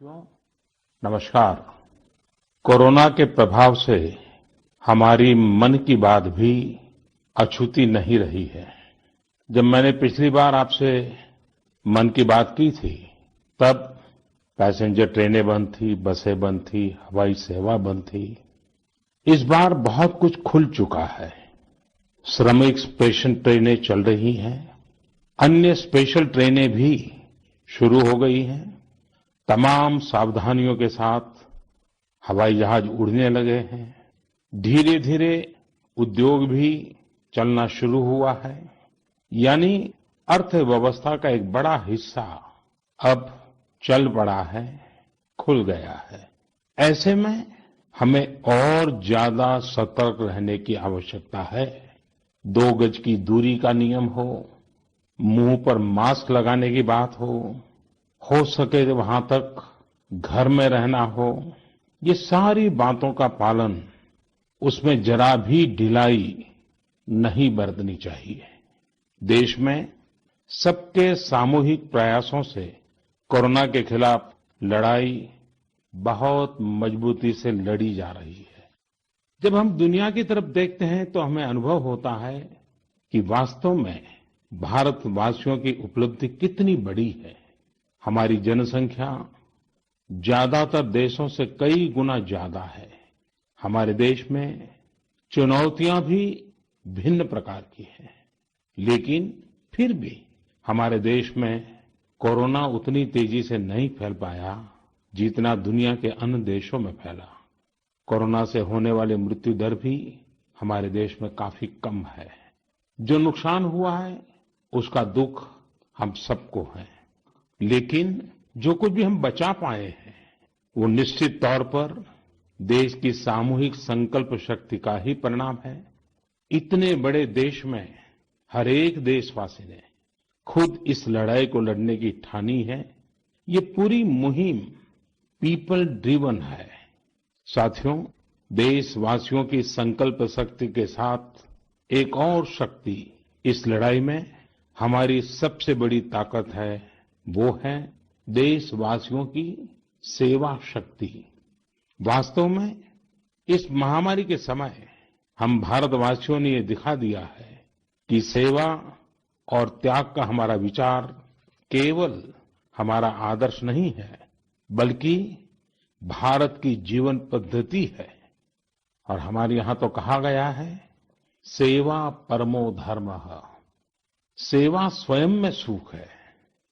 साथियों, नमस्कार। कोरोना के प्रभाव से हमारी मन की बात भी अछूती नहीं रही है। जब मैंने पिछली बार आपसे मन की बात की थी, तब पैसेंजर ट्रेनें बंद थी, बसें बंद थी, हवाई सेवा बंद थी। इस बार बहुत कुछ खुल चुका है। श्रमिक स्पेशल ट्रेनें चल रही हैं, अन्य स्पेशल ट्रेनें भी शुरू हो गई हैं। तमाम सावधानियों के साथ हवाई जहाज उड़ने लगे हैं। धीरे धीरे उद्योग भी चलना शुरू हुआ है। यानी अर्थव्यवस्था का एक बड़ा हिस्सा अब चल पड़ा है, खुल गया है। ऐसे में हमें और ज्यादा सतर्क रहने की आवश्यकता है। 2 गज की दूरी का नियम हो, मुंह पर मास्क लगाने की बात हो सके तो वहां तक घर में रहना हो, ये सारी बातों का पालन, उसमें जरा भी ढिलाई नहीं बरतनी चाहिए। देश में सबके सामूहिक प्रयासों से कोरोना के खिलाफ लड़ाई बहुत मजबूती से लड़ी जा रही है। जब हम दुनिया की तरफ देखते हैं तो हमें अनुभव होता है कि वास्तव में भारतवासियों की उपलब्धि कितनी बड़ी है। हमारी जनसंख्या ज्यादातर देशों से कई गुना ज्यादा है। हमारे देश में चुनौतियां भी भिन्न प्रकार की हैं, लेकिन फिर भी हमारे देश में कोरोना उतनी तेजी से नहीं फैल पाया जितना दुनिया के अन्य देशों में फैला। कोरोना से होने वाली मृत्यु दर भी हमारे देश में काफी कम है। जो नुकसान हुआ है उसका दुख हम सबको है, लेकिन जो कुछ भी हम बचा पाए हैं वो निश्चित तौर पर देश की सामूहिक संकल्प शक्ति का ही परिणाम है। इतने बड़े देश में हर एक देशवासी ने खुद इस लड़ाई को लड़ने की ठानी है। ये पूरी मुहिम पीपल ड्रिवन है। साथियों, देशवासियों की संकल्प शक्ति के साथ एक और शक्ति इस लड़ाई में हमारी सबसे बड़ी ताकत है, वो है देशवासियों की सेवा शक्ति। वास्तव में इस महामारी के समय हम भारतवासियों ने ये दिखा दिया है कि सेवा और त्याग का हमारा विचार केवल हमारा आदर्श नहीं है, बल्कि भारत की जीवन पद्धति है। और हमारे यहाँ तो कहा गया है, सेवा परमो धर्मः। सेवा स्वयं में सुख है,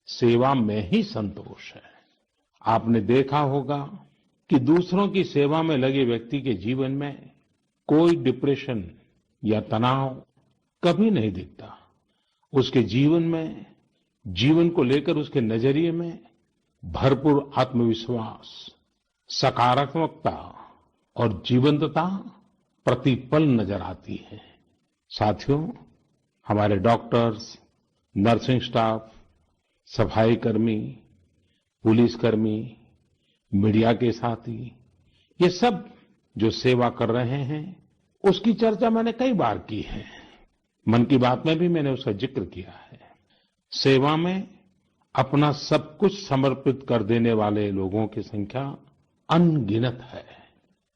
सेवा में ही संतोष है। आपने देखा होगा कि दूसरों की सेवा में लगे व्यक्ति के जीवन में कोई डिप्रेशन या तनाव कभी नहीं दिखता। उसके जीवन में, जीवन को लेकर उसके नजरिए में भरपूर आत्मविश्वास, सकारात्मकता और जीवंतता प्रतिपल नजर आती है। साथियों, हमारे डॉक्टर्स, नर्सिंग स्टाफ, सफाई कर्मी, पुलिसकर्मी, मीडिया के साथी, ये सब जो सेवा कर रहे हैं, उसकी चर्चा मैंने कई बार की है। मन की बात में भी मैंने उसका जिक्र किया है। सेवा में अपना सब कुछ समर्पित कर देने वाले लोगों की संख्या अनगिनत है।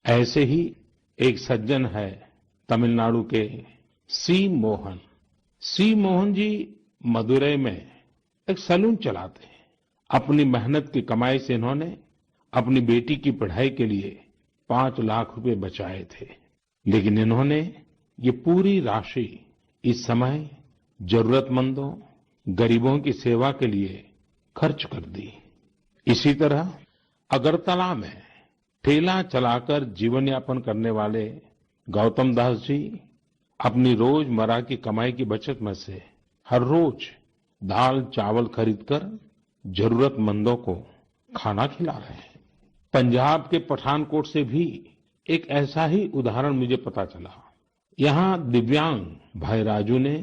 ऐसे ही एक सज्जन है तमिलनाडु के सी मोहन। सी मोहन जी मदुरई में एक सैलून चलाते हैं। अपनी मेहनत की कमाई से इन्होंने अपनी बेटी की पढ़ाई के लिए 5 लाख रुपए बचाए थे, लेकिन इन्होंने ये पूरी राशि इस समय जरूरतमंदों, गरीबों की सेवा के लिए खर्च कर दी। इसी तरह अगरतला में ठेला चलाकर जीवन यापन करने वाले गौतम दास जी अपनी रोजमर्रा की कमाई की बचत में से हर रोज दाल चावल खरीदकर जरूरतमंदों को खाना खिला रहे हैं। पंजाब के पठानकोट से भी एक ऐसा ही उदाहरण मुझे पता चला। यहाँ दिव्यांग भाई राजू ने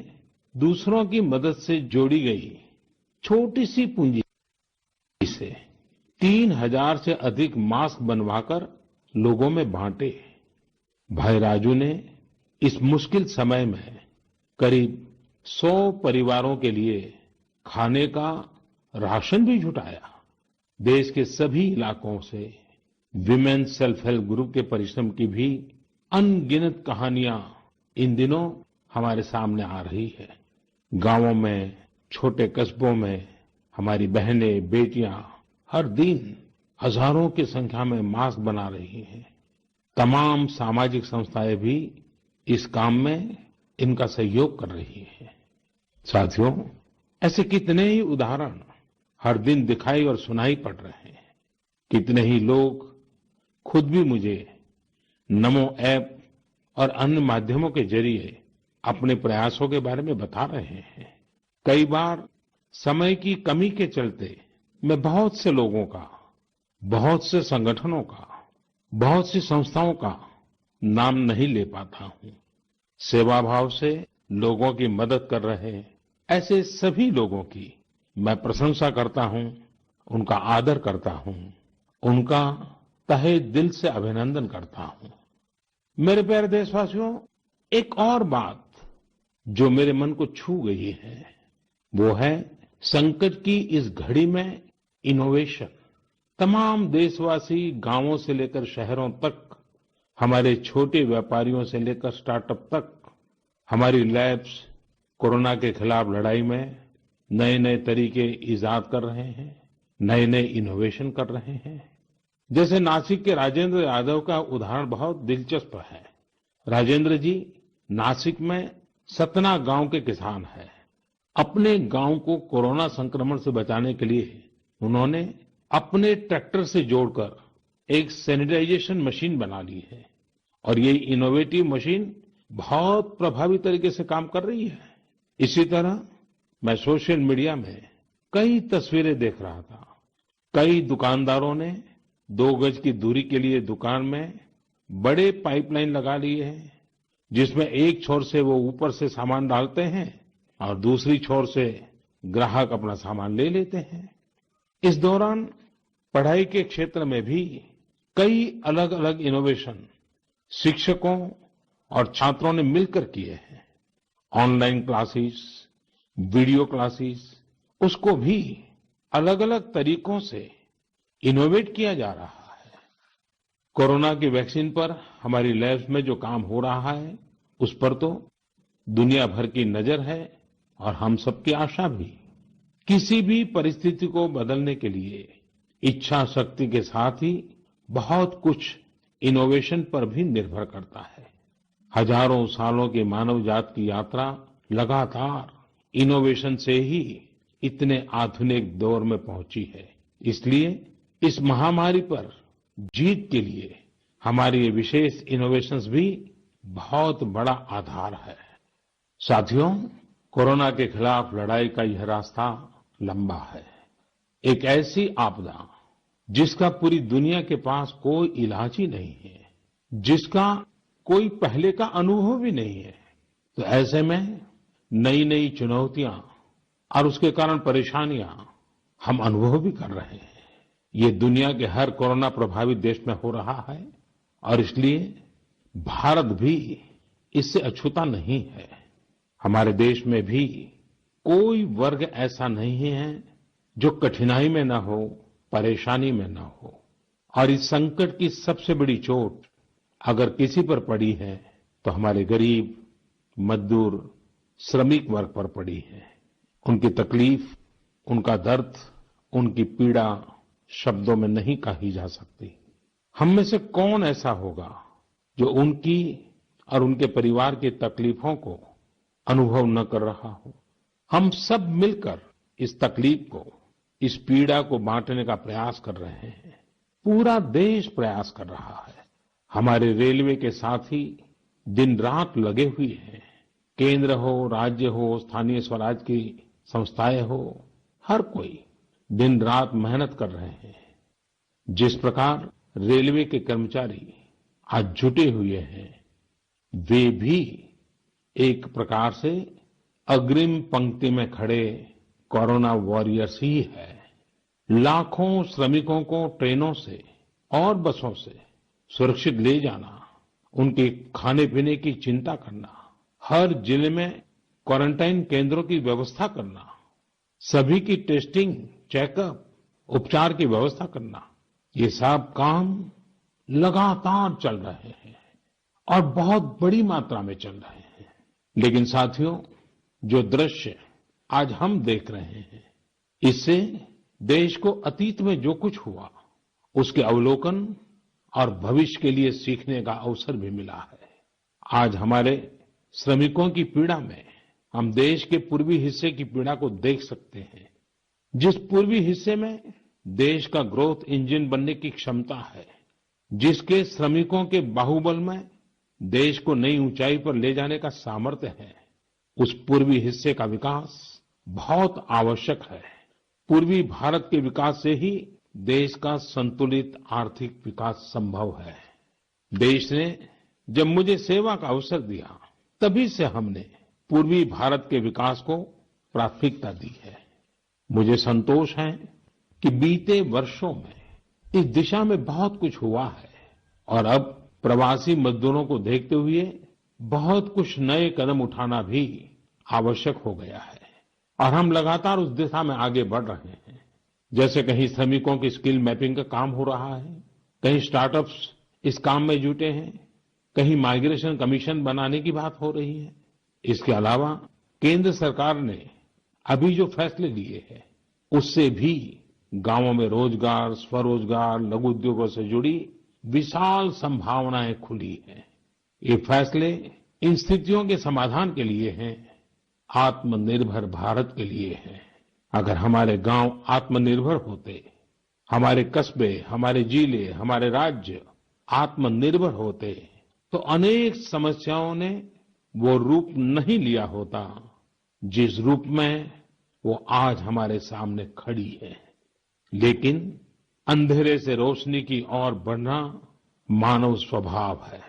दूसरों की मदद से जोड़ी गई छोटी सी पूंजी से 3000 से अधिक मास्क बनवाकर लोगों में बांटे। भाई राजू ने इस मुश्किल समय में करीब 100 परिवारों के लिए खाने का राशन भी जुटाया। देश के सभी इलाकों से विमेन सेल्फ हेल्प ग्रुप के परिश्रम की भी अनगिनत कहानियां इन दिनों हमारे सामने आ रही है। गांवों में, छोटे कस्बों में हमारी बहनें, बेटियां हर दिन हजारों की संख्या में मास्क बना रही हैं। तमाम सामाजिक संस्थाएं भी इस काम में इनका सहयोग कर रही हैं। साथियों, ऐसे कितने ही उदाहरण हर दिन दिखाई और सुनाई पड़ रहे हैं। कितने ही लोग खुद भी मुझे नमो ऐप और अन्य माध्यमों के जरिए अपने प्रयासों के बारे में बता रहे हैं। कई बार समय की कमी के चलते मैं बहुत से लोगों का, बहुत से संगठनों का, बहुत सी संस्थाओं का नाम नहीं ले पाता हूं। सेवा भाव से लोगों की मदद कर रहे ऐसे सभी लोगों की मैं प्रशंसा करता हूं, उनका आदर करता हूं, उनका तहे दिल से अभिनंदन करता हूं। मेरे प्यारे देशवासियों, एक और बात जो मेरे मन को छू गई है वो है संकट की इस घड़ी में इनोवेशन। तमाम देशवासी गांवों से लेकर शहरों तक, हमारे छोटे व्यापारियों से लेकर स्टार्टअप तक, हमारी लैब्स कोरोना के खिलाफ लड़ाई में नए नए तरीके इजाद कर रहे हैं, नए नए इनोवेशन कर रहे हैं। जैसे नासिक के राजेंद्र यादव का उदाहरण बहुत दिलचस्प है। राजेंद्र जी नासिक में सतना गांव के किसान हैं। अपने गांव को कोरोना संक्रमण से बचाने के लिए उन्होंने अपने ट्रैक्टर से जोड़कर एक सैनिटाइजेशन मशीन बना ली है और ये इनोवेटिव मशीन बहुत प्रभावी तरीके से काम कर रही है। इसी तरह मैं सोशल मीडिया में कई तस्वीरें देख रहा था। कई दुकानदारों ने 2 गज की दूरी के लिए दुकान में बड़े पाइपलाइन लगा लिए हैं, जिसमें एक छोर से वो ऊपर से सामान डालते हैं और दूसरी छोर से ग्राहक अपना सामान ले लेते हैं। इस दौरान पढ़ाई के क्षेत्र में भी कई अलग अलग इनोवेशन शिक्षकों और छात्रों ने मिलकर किए हैं। ऑनलाइन क्लासेस, वीडियो क्लासेस, उसको भी अलग अलग तरीकों से इनोवेट किया जा रहा है। कोरोना की वैक्सीन पर हमारी लैब्स में जो काम हो रहा है उस पर तो दुनिया भर की नजर है और हम सबकी आशा भी। किसी भी परिस्थिति को बदलने के लिए इच्छा शक्ति के साथ ही बहुत कुछ इनोवेशन पर भी निर्भर करता है। हजारों सालों की मानव जात की यात्रा लगातार इनोवेशन से ही इतने आधुनिक दौर में पहुंची है। इसलिए इस महामारी पर जीत के लिए हमारी ये विशेष इनोवेशंस भी बहुत बड़ा आधार है। साथियों, कोरोना के खिलाफ लड़ाई का यह रास्ता लंबा है। एक ऐसी आपदा जिसका पूरी दुनिया के पास कोई इलाज ही नहीं है, जिसका कोई पहले का अनुभव भी नहीं है, तो ऐसे में नई नई चुनौतियां और उसके कारण परेशानियां हम अनुभव भी कर रहे हैं। ये दुनिया के हर कोरोना प्रभावित देश में हो रहा है और इसलिए भारत भी इससे अछूता नहीं है। हमारे देश में भी कोई वर्ग ऐसा नहीं है जो कठिनाई में न हो, परेशानी में न हो। और इस संकट की सबसे बड़ी चोट अगर किसी पर पड़ी है तो हमारे गरीब, मजदूर, श्रमिक वर्ग पर पड़ी है। उनकी तकलीफ, उनका दर्द, उनकी पीड़ा शब्दों में नहीं कही जा सकती। हम में से कौन ऐसा होगा जो उनकी और उनके परिवार की तकलीफों को अनुभव न कर रहा हो। हम सब मिलकर इस तकलीफ को, इस पीड़ा को बांटने का प्रयास कर रहे हैं। पूरा देश प्रयास कर रहा है। हमारे रेलवे के साथी दिन रात लगे हुए हैं। केंद्र हो, राज्य हो, स्थानीय स्वराज की संस्थाएं हो, हर कोई दिन रात मेहनत कर रहे हैं। जिस प्रकार रेलवे के कर्मचारी आज जुटे हुए हैं, वे भी एक प्रकार से अग्रिम पंक्ति में खड़े कोरोना वॉरियर्स ही है। लाखों श्रमिकों को ट्रेनों से और बसों से सुरक्षित ले जाना, उनके खाने पीने की चिंता करना, हर जिले में क्वारंटाइन केंद्रों की व्यवस्था करना, सभी की टेस्टिंग, चेकअप उपचार की व्यवस्था करना, ये सब काम लगातार चल रहे हैं और बहुत बड़ी मात्रा में चल रहे हैं। लेकिन साथियों, जो दृश्य आज हम देख रहे हैं, इससे देश को अतीत में जो कुछ हुआ, उसके अवलोकन और भविष्य के लिए सीखने का अवसर भी मिला है। आज हमारे श्रमिकों की पीड़ा में हम देश के पूर्वी हिस्से की पीड़ा को देख सकते हैं। जिस पूर्वी हिस्से में देश का ग्रोथ इंजन बनने की क्षमता है, जिसके श्रमिकों के बाहुबल में देश को नई ऊंचाई पर ले जाने का सामर्थ्य है, उस पूर्वी हिस्से का विकास बहुत आवश्यक है। पूर्वी भारत के विकास से ही देश का संतुलित आर्थिक विकास संभव है। देश ने जब मुझे सेवा का अवसर दिया, तभी से हमने पूर्वी भारत के विकास को प्राथमिकता दी है। मुझे संतोष है कि बीते वर्षों में इस दिशा में बहुत कुछ हुआ है और अब प्रवासी मजदूरों को देखते हुए बहुत कुछ नए कदम उठाना भी आवश्यक हो गया है और हम लगातार उस दिशा में आगे बढ़ रहे हैं। जैसे कहीं श्रमिकों की स्किल मैपिंग का काम हो रहा है, कहीं स्टार्टअप्स इस काम में जुटे हैं, कहीं माइग्रेशन कमीशन बनाने की बात हो रही है। इसके अलावा केंद्र सरकार ने अभी जो फैसले लिए हैं, उससे भी गांवों में रोजगार, स्वरोजगार, लघु उद्योगों से जुड़ी विशाल संभावनाएं खुली हैं। ये फैसले इन स्थितियों के समाधान के लिए हैं, आत्मनिर्भर भारत के लिए हैं। अगर हमारे गांव आत्मनिर्भर होते, हमारे कस्बे, हमारे जिले, हमारे राज्य आत्मनिर्भर होते, तो अनेक समस्याओं ने वो रूप नहीं लिया होता जिस रूप में वो आज हमारे सामने खड़ी है। लेकिन अंधेरे से रोशनी की ओर बढ़ना मानव स्वभाव है।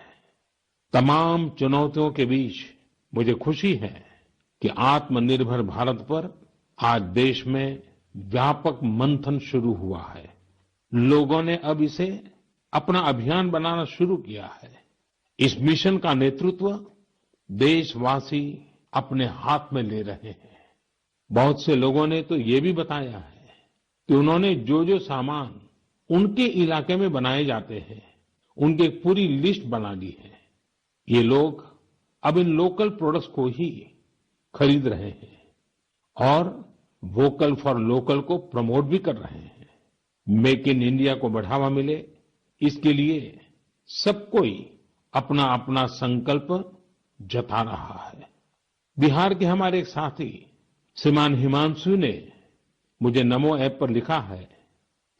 तमाम चुनौतियों के बीच मुझे खुशी है कि आत्मनिर्भर भारत पर आज देश में व्यापक मंथन शुरू हुआ है। लोगों ने अब इसे अपना अभियान बनाना शुरू किया है। इस मिशन का नेतृत्व देशवासी अपने हाथ में ले रहे हैं। बहुत से लोगों ने तो ये भी बताया है कि उन्होंने जो जो सामान उनके इलाके में बनाए जाते हैं, उनकी एक पूरी लिस्ट बना ली है। ये लोग अब इन लोकल प्रोडक्ट्स को ही खरीद रहे हैं और वोकल फॉर लोकल को प्रमोट भी कर रहे हैं। मेक इन इंडिया को बढ़ावा मिले, इसके लिए सब कोई अपना अपना संकल्प जता रहा है। बिहार के हमारे एक साथी श्रीमान हिमांशु ने मुझे नमो ऐप पर लिखा है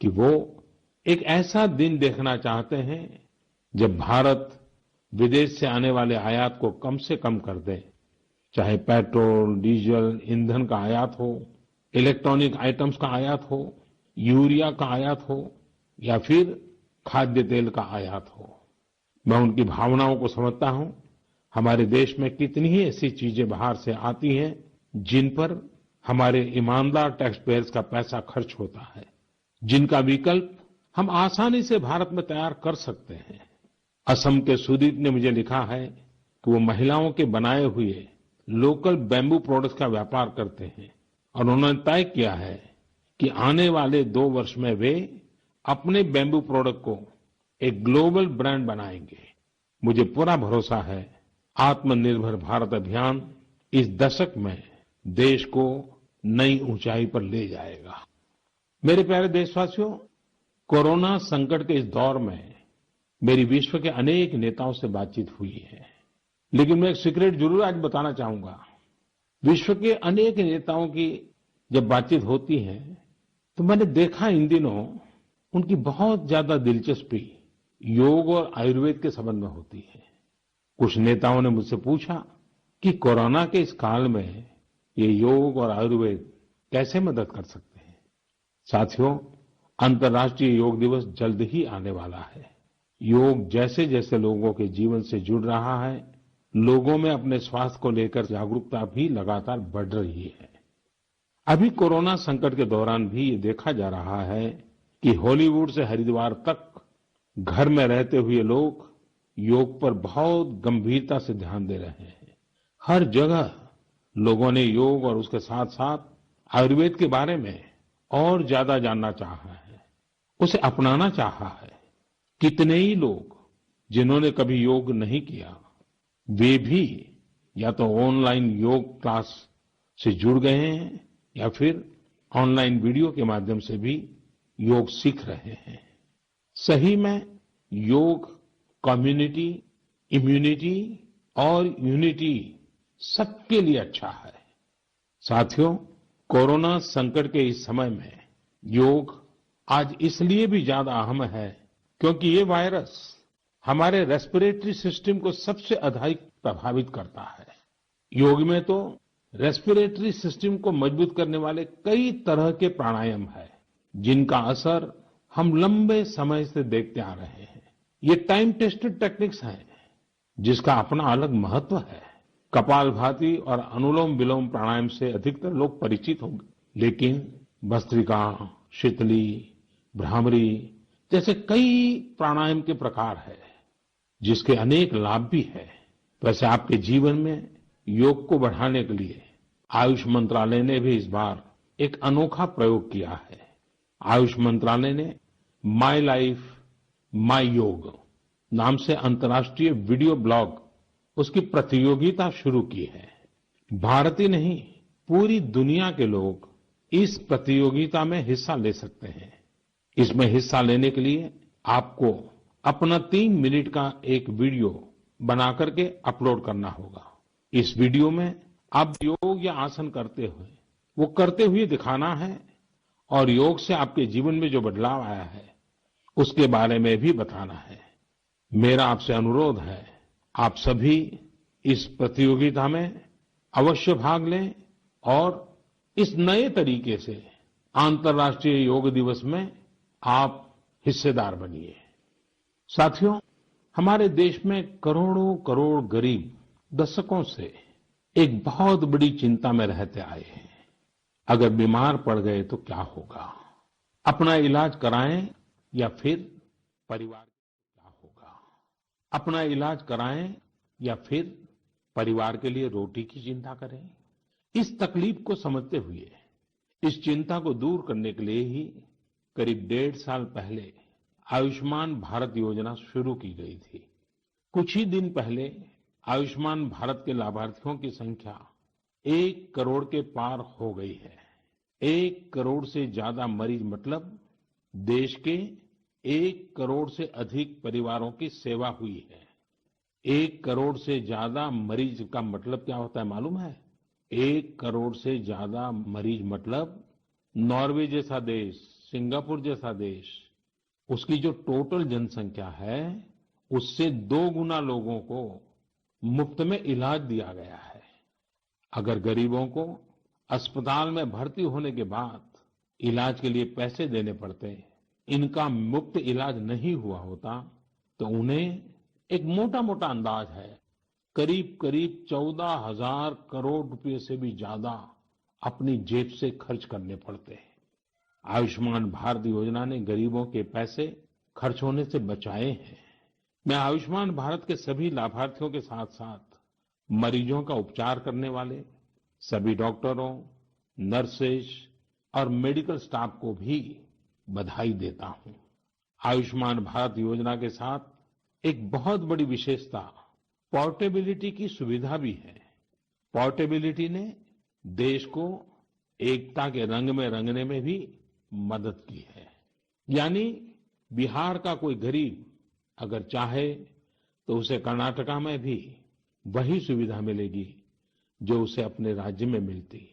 कि वो एक ऐसा दिन देखना चाहते हैं जब भारत विदेश से आने वाले आयात को कम से कम कर दे, चाहे पेट्रोल, डीजल, ईंधन का आयात हो, इलेक्ट्रॉनिक आइटम्स का आयात हो, यूरिया का आयात हो या फिर खाद्य तेल का आयात हो। मैं उनकी भावनाओं को समझता हूं। हमारे देश में कितनी ही ऐसी चीजें बाहर से आती हैं जिन पर हमारे ईमानदार टैक्स पेयर्स का पैसा खर्च होता है, जिनका विकल्प हम आसानी से भारत में तैयार कर सकते हैं। असम के सुदीप ने मुझे लिखा है कि वो महिलाओं के बनाए हुए लोकल बैम्बू प्रोडक्ट्स का व्यापार करते हैं और उन्होंने तय किया है कि आने वाले 2 वर्ष में वे अपने बैम्बू प्रोडक्ट को एक ग्लोबल ब्रांड बनाएंगे। मुझे पूरा भरोसा है आत्मनिर्भर भारत अभियान इस दशक में देश को नई ऊंचाई पर ले जाएगा। मेरे प्यारे देशवासियों, कोरोना संकट के इस दौर में मेरी विश्व के अनेक नेताओं से बातचीत हुई है, लेकिन मैं एक सीक्रेट जरूर आज बताना चाहूंगा। विश्व के अनेक नेताओं की जब बातचीत होती है तो मैंने देखा इन दिनों उनकी बहुत ज्यादा दिलचस्पी योग और आयुर्वेद के संबंध में होती है। कुछ नेताओं ने मुझसे पूछा कि कोरोना के इस काल में ये योग और आयुर्वेद कैसे मदद कर सकते हैं। साथियों, अंतर्राष्ट्रीय योग दिवस जल्द ही आने वाला है। योग जैसे जैसे लोगों के जीवन से जुड़ रहा है, लोगों में अपने स्वास्थ्य को लेकर जागरूकता भी लगातार बढ़ रही है। अभी कोरोना संकट के दौरान भी ये देखा जा रहा है कि हॉलीवुड से हरिद्वार तक घर में रहते हुए लोग योग पर बहुत गंभीरता से ध्यान दे रहे हैं। हर जगह लोगों ने योग और उसके साथ साथ आयुर्वेद के बारे में और ज्यादा जानना चाहा है, उसे अपनाना चाहा है। कितने ही लोग जिन्होंने कभी योग नहीं किया, वे भी या तो ऑनलाइन योग क्लास से जुड़ गए हैं या फिर ऑनलाइन वीडियो के माध्यम से भी योग सीख रहे हैं। सही में योग कम्युनिटी, इम्यूनिटी और यूनिटी सबके लिए अच्छा है। साथियों, कोरोना संकट के इस समय में योग आज इसलिए भी ज्यादा अहम है क्योंकि ये वायरस हमारे रेस्पिरेटरी सिस्टम को सबसे अधिक प्रभावित करता है। योग में तो रेस्पिरेटरी सिस्टम को मजबूत करने वाले कई तरह के प्राणायाम है, जिनका असर हम लंबे समय से देखते आ रहे हैं। ये टाइम टेस्टेड टेक्निक्स हैं, जिसका अपना अलग महत्व है। कपालभाति और अनुलोम विलोम प्राणायाम से अधिकतर लोग परिचित होंगे, लेकिन भस्त्रिका, शीतली, भ्रामरी जैसे कई प्राणायाम के प्रकार है, जिसके अनेक लाभ भी है। वैसे आपके जीवन में योग को बढ़ाने के लिए आयुष मंत्रालय ने भी इस बार एक अनोखा प्रयोग किया है। आयुष मंत्रालय ने माय लाइफ माय योग नाम से अंतर्राष्ट्रीय वीडियो ब्लॉग उसकी प्रतियोगिता शुरू की है। भारत ही नहीं, पूरी दुनिया के लोग इस प्रतियोगिता में हिस्सा ले सकते हैं। इसमें हिस्सा लेने के लिए आपको अपना 3 मिनट का एक वीडियो बना करके अपलोड करना होगा। इस वीडियो में आप योग या आसन करते हुए दिखाना है और योग से आपके जीवन में जो बदलाव आया है उसके बारे में भी बताना है। मेरा आपसे अनुरोध है, आप सभी इस प्रतियोगिता में अवश्य भाग लें और इस नए तरीके से अंतर्राष्ट्रीय योग दिवस में आप हिस्सेदार बनिए। साथियों, हमारे देश में करोड़ों करोड़ गरीब दशकों से एक बहुत बड़ी चिंता में रहते आए हैं। अगर बीमार पड़ गए तो क्या होगा? अपना इलाज कराएं या फिर परिवार क्या होगा? अपना इलाज कराएं या फिर परिवार के लिए रोटी की चिंता करें? इस तकलीफ को समझते हुए इस चिंता को दूर करने के लिए ही करीब 1.5 साल पहले आयुष्मान भारत योजना शुरू की गई थी। कुछ ही दिन पहले आयुष्मान भारत के लाभार्थियों की संख्या 1 करोड़ के पार हो गई है। 1 करोड़ से ज्यादा मरीज मतलब देश के 1 करोड़ से अधिक परिवारों की सेवा हुई है। 1 करोड़ से ज्यादा मरीज का मतलब क्या होता है मालूम है? 1 करोड़ से ज्यादा मरीज मतलब नॉर्वे जैसा देश, सिंगापुर जैसा देश, उसकी जो टोटल जनसंख्या है उससे 2 गुना लोगों को मुफ्त में इलाज दिया गया है। अगर गरीबों को अस्पताल में भर्ती होने के बाद इलाज के लिए पैसे देने पड़ते, इनका मुफ्त इलाज नहीं हुआ होता, तो उन्हें एक मोटा मोटा अंदाज है करीब करीब 14,000 करोड़ रुपए से भी ज्यादा अपनी जेब से खर्च करने पड़ते हैं। आयुष्मान भारत योजना ने गरीबों के पैसे खर्च होने से बचाए हैं। मैं आयुष्मान भारत के सभी लाभार्थियों के साथ साथ मरीजों का उपचार करने वाले सभी डॉक्टरों, नर्सेज और मेडिकल स्टाफ को भी बधाई देता हूं। आयुष्मान भारत योजना के साथ एक बहुत बड़ी विशेषता पोर्टेबिलिटी की सुविधा भी है। पोर्टेबिलिटी ने देश को एकता के रंग में रंगने में भी मदद की है। यानी बिहार का कोई गरीब अगर चाहे तो उसे कर्नाटका में भी वही सुविधा मिलेगी जो उसे अपने राज्य में मिलती।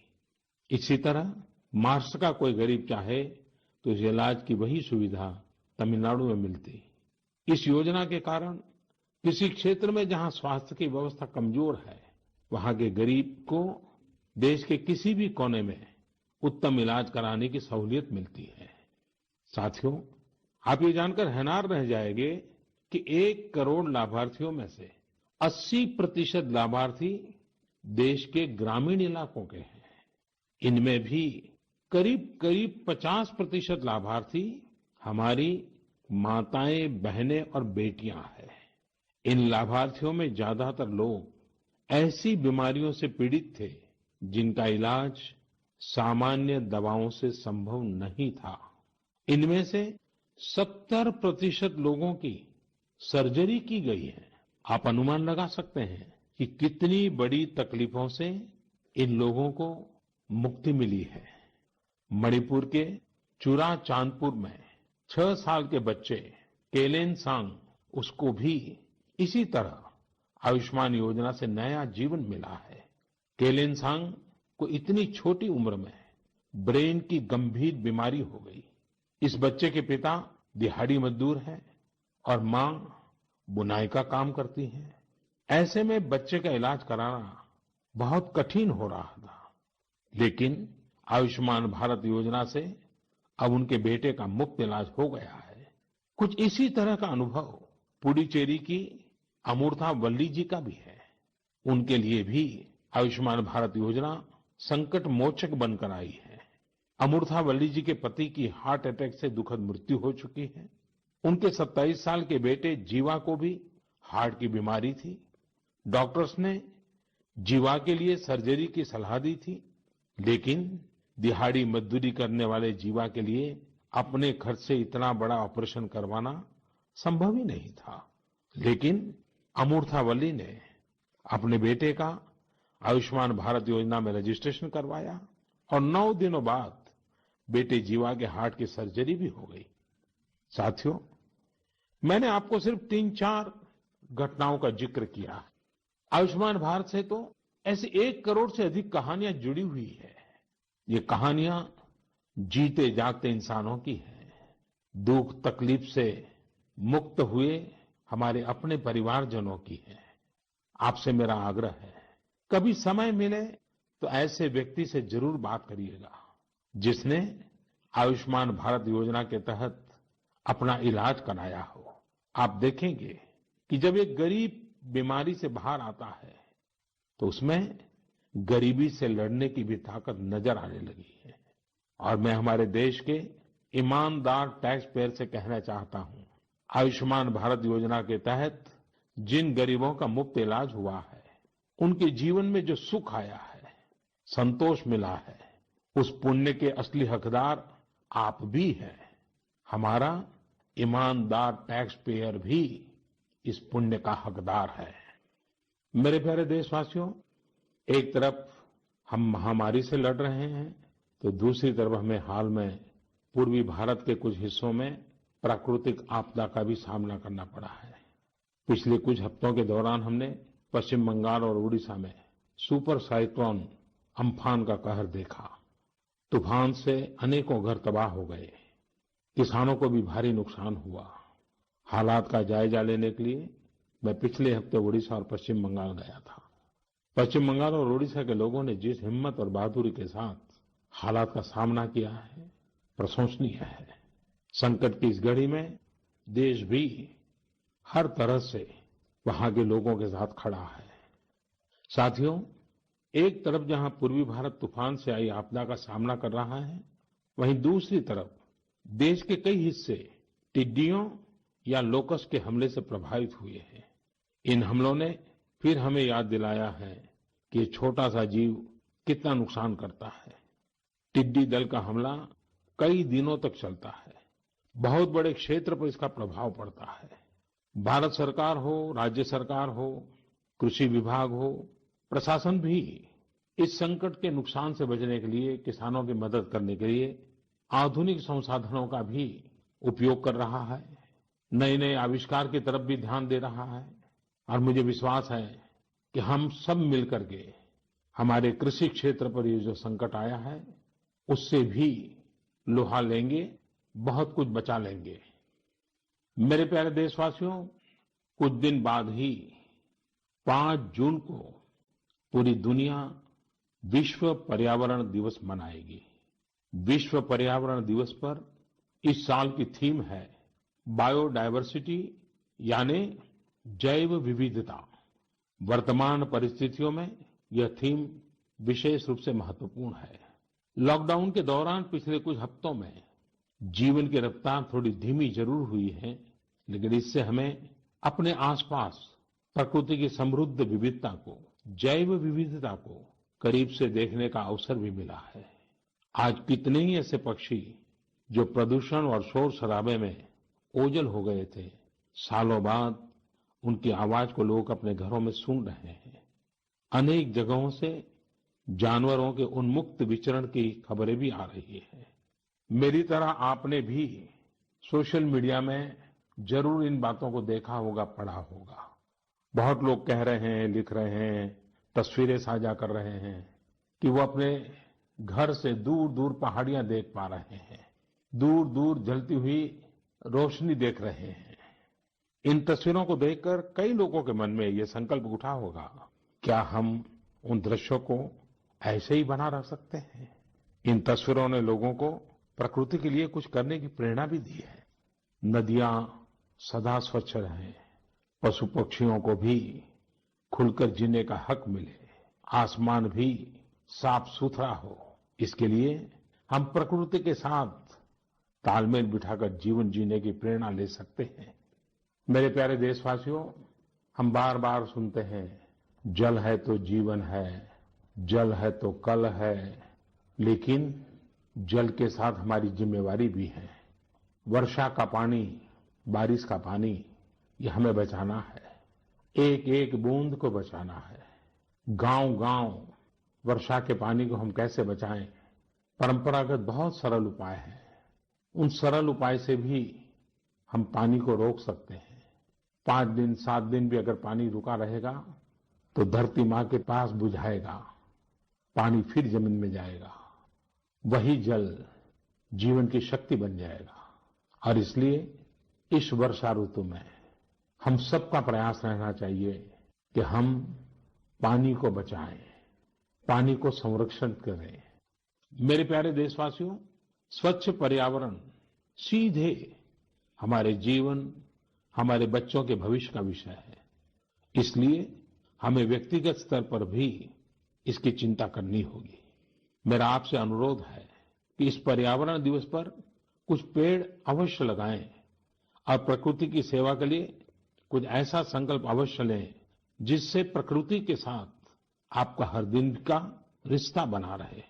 इसी तरह महाराष्ट्र का कोई गरीब चाहे तो उसे इलाज की वही सुविधा तमिलनाडु में मिलती। इस योजना के कारण किसी क्षेत्र में जहां स्वास्थ्य की व्यवस्था कमजोर है, वहां के गरीब को देश के किसी भी कोने में उत्तम इलाज कराने की सहूलियत मिलती है। साथियों, आप ये जानकर हैरान रह जाएंगे कि 1 करोड़ लाभार्थियों में से 80% लाभार्थी देश के ग्रामीण इलाकों के हैं। इनमें भी करीब करीब 50% लाभार्थी हमारी माताएं, बहनें और बेटियां हैं। इन लाभार्थियों में ज्यादातर लोग ऐसी बीमारियों से पीड़ित थे जिनका इलाज सामान्य दवाओं से संभव नहीं था। इनमें से 70% लोगों की सर्जरी की गई है। आप अनुमान लगा सकते हैं कि कितनी बड़ी तकलीफों से इन लोगों को मुक्ति मिली है। मणिपुर के चुराचांदपुर में 6 साल के बच्चे केलेनसांग, उसको भी इसी तरह आयुष्मान योजना से नया जीवन मिला है। केलेनसांग को इतनी छोटी उम्र में ब्रेन की गंभीर बीमारी हो गई। इस बच्चे के पिता दिहाड़ी मजदूर हैं और मां बुनाई का काम करती हैं। ऐसे में बच्चे का इलाज कराना बहुत कठिन हो रहा था, लेकिन आयुष्मान भारत योजना से अब उनके बेटे का मुफ्त इलाज हो गया है। कुछ इसी तरह का अनुभव पुडुचेरी की अमूर्था वल्ली जी का भी है। उनके लिए भी आयुष्मान भारत योजना संकट मोचक बनकर आई है। अमूर्था वल्ली जी के पति की हार्ट अटैक से दुखद मृत्यु हो चुकी है। उनके 27 साल के बेटे जीवा को भी हार्ट की बीमारी थी। डॉक्टर्स ने जीवा के लिए सर्जरी की सलाह दी थी, लेकिन दिहाड़ी मजदूरी करने वाले जीवा के लिए अपने खर्च से इतना बड़ा ऑपरेशन करवाना संभव ही नहीं था। लेकिन अमूर्था वल्ली ने अपने बेटे का आयुष्मान भारत योजना में रजिस्ट्रेशन करवाया और 9 दिनों बाद बेटे जीवा के हार्ट की सर्जरी भी हो गई। साथियों, मैंने आपको सिर्फ 3-4 घटनाओं का जिक्र किया। आयुष्मान भारत से तो ऐसी 1 करोड़ से अधिक कहानियां जुड़ी हुई है। ये कहानियां जीते जागते इंसानों की हैं। दुख तकलीफ से मुक्त हुए हमारे अपने परिवारजनों की है। आपसे मेरा आग्रह है, कभी समय मिले तो ऐसे व्यक्ति से जरूर बात करिएगा जिसने आयुष्मान भारत योजना के तहत अपना इलाज कराया हो। आप देखेंगे कि जब एक गरीब बीमारी से बाहर आता है तो उसमें गरीबी से लड़ने की भी ताकत नजर आने लगी है। और मैं हमारे देश के ईमानदार टैक्स पेयर से कहना चाहता हूं, आयुष्मान भारत योजना के तहत जिन गरीबों का मुफ्त इलाज हुआ है, उनके जीवन में जो सुख आया है, संतोष मिला है, उस पुण्य के असली हकदार आप भी हैं। हमारा ईमानदार टैक्स पेयर भी इस पुण्य का हकदार है। मेरे प्यारे देशवासियों, एक तरफ हम महामारी से लड़ रहे हैं तो दूसरी तरफ हमें हाल में पूर्वी भारत के कुछ हिस्सों में प्राकृतिक आपदा का भी सामना करना पड़ा है। पिछले कुछ हफ्तों के दौरान हमने पश्चिम बंगाल और उड़ीसा में सुपर साइक्लोन अम्फान का कहर देखा। तूफान से अनेकों घर तबाह हो गए, किसानों को भी भारी नुकसान हुआ। हालात का जायजा लेने के लिए मैं पिछले हफ्ते उड़ीसा और पश्चिम बंगाल गया था। पश्चिम बंगाल और उड़ीसा के लोगों ने जिस हिम्मत और बहादुरी के साथ हालात का सामना किया है, प्रशंसनीय है। संकट की इस घड़ी में देश भी हर तरह से वहां के लोगों के साथ खड़ा है। साथियों, एक तरफ जहां पूर्वी भारत तूफान से आई आपदा का सामना कर रहा है, वहीं दूसरी तरफ देश के कई हिस्से टिड्डियों या लोकस्ट के हमले से प्रभावित हुए हैं। इन हमलों ने फिर हमें याद दिलाया है कि ये छोटा सा जीव कितना नुकसान करता है। टिड्डी दल का हमला कई दिनों तक चलता है। बहुत बड़े क्षेत्र पर इसका प्रभाव पड़ता है। भारत सरकार हो, राज्य सरकार हो, कृषि विभाग हो, प्रशासन भी इस संकट के नुकसान से बचने के लिए, किसानों की मदद करने के लिए आधुनिक संसाधनों का भी उपयोग कर रहा है। नए नए आविष्कार की तरफ भी ध्यान दे रहा है। और मुझे विश्वास है कि हम सब मिलकर के हमारे कृषि क्षेत्र पर ये जो संकट आया है, उससे भी लोहा लेंगे, बहुत कुछ बचा लेंगे। मेरे प्यारे देशवासियों, कुछ दिन बाद ही 5 जून को पूरी दुनिया विश्व पर्यावरण दिवस मनाएगी। विश्व पर्यावरण दिवस पर इस साल की थीम है बायोडायवर्सिटी, यानी जैव विविधता। वर्तमान परिस्थितियों में यह थीम विशेष रूप से महत्वपूर्ण है। लॉकडाउन के दौरान पिछले कुछ हफ्तों में जीवन की रफ्तार थोड़ी धीमी जरूर हुई है, लेकिन इससे हमें अपने आसपास प्रकृति की समृद्ध विविधता को, जैव विविधता को करीब से देखने का अवसर भी मिला है। आज कितने ही ऐसे पक्षी जो प्रदूषण और शोर शराबे में ओझल हो गए थे, सालों बाद उनकी आवाज को लोग अपने घरों में सुन रहे हैं। अनेक जगहों से जानवरों के उन्मुक्त विचरण की खबरें भी आ रही हैं। मेरी तरह आपने भी सोशल मीडिया में जरूर इन बातों को देखा होगा, पढ़ा होगा। बहुत लोग कह रहे हैं, लिख रहे हैं, तस्वीरें साझा कर रहे हैं कि वो अपने घर से दूर दूर पहाड़ियां देख पा रहे हैं, दूर दूर जलती हुई रोशनी देख रहे हैं। इन तस्वीरों को देखकर कई लोगों के मन में ये संकल्प उठा होगा, क्या हम उन दृश्यों को ऐसे ही बना रख सकते हैं? इन तस्वीरों ने लोगों को प्रकृति के लिए कुछ करने की प्रेरणा भी दी है। नदियां सदा स्वच्छ रहें, पशु पक्षियों को भी खुलकर जीने का हक मिले, आसमान भी साफ सुथरा हो, इसके लिए हम प्रकृति के साथ तालमेल बिठाकर जीवन जीने की प्रेरणा ले सकते हैं। मेरे प्यारे देशवासियों, हम बार बार सुनते हैं, जल है तो जीवन है, जल है तो कल है, लेकिन जल के साथ हमारी जिम्मेवारी भी है। वर्षा का पानी, बारिश का पानी, ये हमें बचाना है, एक एक बूंद को बचाना है। गांव गांव वर्षा के पानी को हम कैसे बचाएं? परंपरागत बहुत सरल उपाय हैं। उन सरल उपाय से भी हम पानी को रोक सकते हैं। 5 दिन 7 दिन भी अगर पानी रुका रहेगा तो धरती माँ के पास बुझाएगा, पानी फिर जमीन में जाएगा, वही जल जीवन की शक्ति बन जाएगा। और इसलिए इस वर्षा ऋतु में हम सबका प्रयास रहना चाहिए कि हम पानी को बचाएं, पानी को संरक्षण करें। मेरे प्यारे देशवासियों, स्वच्छ पर्यावरण सीधे हमारे जीवन, हमारे बच्चों के भविष्य का विषय है। इसलिए हमें व्यक्तिगत स्तर पर भी इसकी चिंता करनी होगी। मेरा आपसे अनुरोध है कि इस पर्यावरण दिवस पर कुछ पेड़ अवश्य लगाएं और प्रकृति की सेवा के लिए कुछ ऐसा संकल्प अवश्य लें जिससे प्रकृति के साथ आपका हर दिन का रिश्ता बना रहे।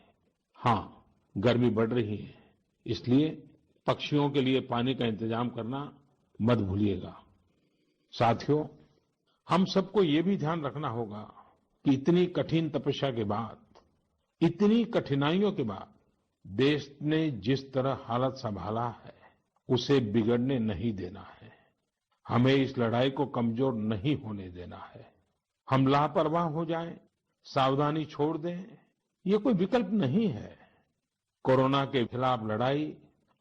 हाँ, गर्मी बढ़ रही है, इसलिए पक्षियों के लिए पानी का इंतजाम करना मत भूलिएगा। साथियों, हम सबको ये भी ध्यान रखना होगा कि इतनी कठिन तपस्या के बाद, इतनी कठिनाइयों के बाद देश ने जिस तरह हालत संभाला है, उसे बिगड़ने नहीं देना है। हमें इस लड़ाई को कमजोर नहीं होने देना है। हम लापरवाह हो जाएं, सावधानी छोड़ दें, ये कोई विकल्प नहीं है। कोरोना के खिलाफ लड़ाई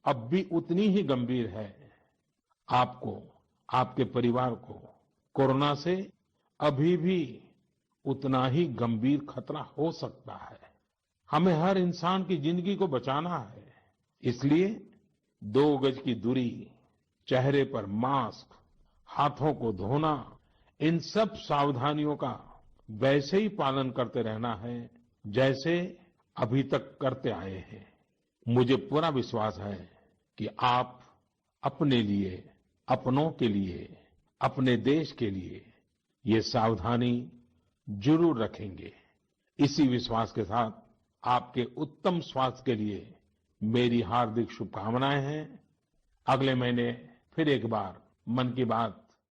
अब भी उतनी ही गंभीर है। आपको, आपके परिवार को कोरोना से अभी भी उतना ही गंभीर खतरा हो सकता है। हमें हर इंसान की जिंदगी को बचाना है। इसलिए 2 गज की दूरी, चेहरे पर मास्क, हाथों को धोना, इन सब सावधानियों का वैसे ही पालन करते रहना है जैसे अभी तक करते आए हैं। मुझे पूरा विश्वास है कि आप अपने लिए, अपनों के लिए, अपने देश के लिए ये सावधानी जरूर रखेंगे। इसी विश्वास के साथ आपके उत्तम स्वास्थ्य के लिए मेरी हार्दिक शुभकामनाएं हैं। अगले महीने फिर एक बार मन की बात